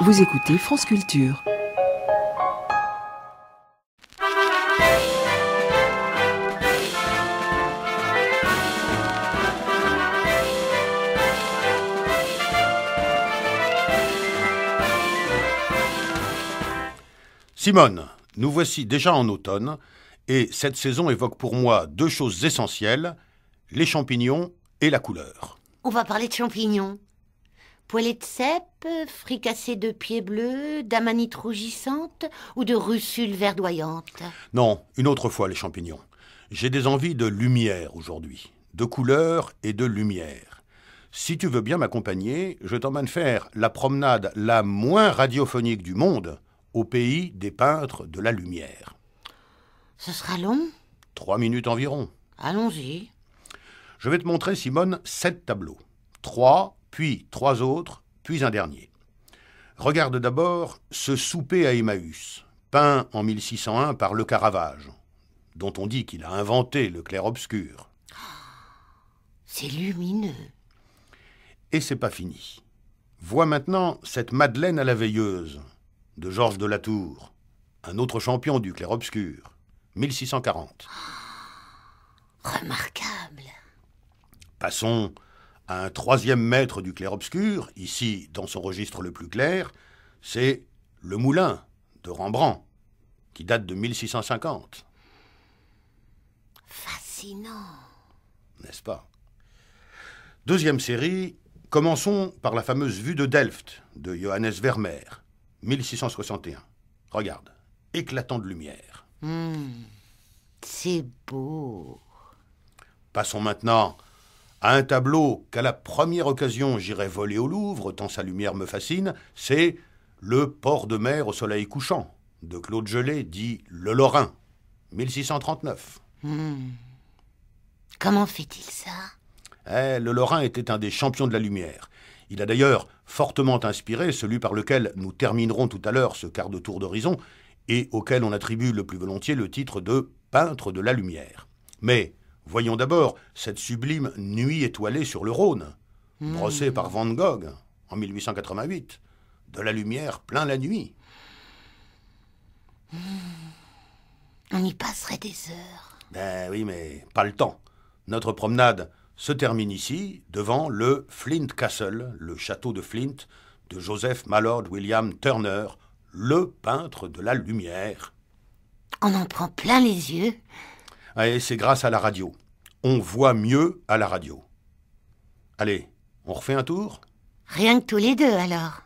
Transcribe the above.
Vous écoutez France Culture. Simone, nous voici déjà en automne et cette saison évoque pour moi deux choses essentielles, les champignons et la couleur. On va parler de champignons. Poêlée de cèpe, fricassée de pieds bleus, d'amanite rougissante ou de russules verdoyantes? Non, une autre fois les champignons. J'ai des envies de lumière aujourd'hui, de couleur et de lumière. Si tu veux bien m'accompagner, je t'emmène faire la promenade la moins radiophonique du monde, au pays des peintres de la lumière. Ce sera long? 3 minutes environ. Allons-y. Je vais te montrer, Simone, 7 tableaux. 3, puis 3 autres, puis un dernier. Regarde d'abord ce souper à Emmaüs, peint en 1601 par Le Caravage, dont on dit qu'il a inventé le clair-obscur. C'est lumineux. Et c'est pas fini. Vois maintenant cette Madeleine à la veilleuse, de Georges de la Tour, un autre champion du clair-obscur, 1640. Remarquable. Passons à un troisième maître du clair-obscur, ici dans son registre le plus clair, c'est Le Moulin de Rembrandt, qui date de 1650. Fascinant. N'est-ce pas? Deuxième série, commençons par la fameuse vue de Delft de Johannes Vermeer, 1661. Regarde, éclatant de lumière. C'est beau. Passons maintenant à un tableau qu'à la première occasion j'irai voler au Louvre, tant sa lumière me fascine, c'est Le port de mer au soleil couchant, de Claude Gelée, dit Le Lorrain, 1639. Comment fait-il ça? Le Lorrain était un des champions de la lumière. Il a d'ailleurs fortement inspiré celui par lequel nous terminerons tout à l'heure ce quart de tour d'horizon et auquel on attribue le plus volontiers le titre de peintre de la lumière. Mais voyons d'abord cette sublime nuit étoilée sur le Rhône, brossée par Van Gogh en 1888. De la lumière plein la nuit. On y passerait des heures. Ben oui, mais pas le temps. Notre promenade se termine ici, devant le Flint Castle, le château de Flint, de Joseph Mallord William Turner, le peintre de la lumière. On en prend plein les yeux. Et c'est grâce à la radio. On voit mieux à la radio. Allez, on refait un tour ? Rien que tous les deux alors.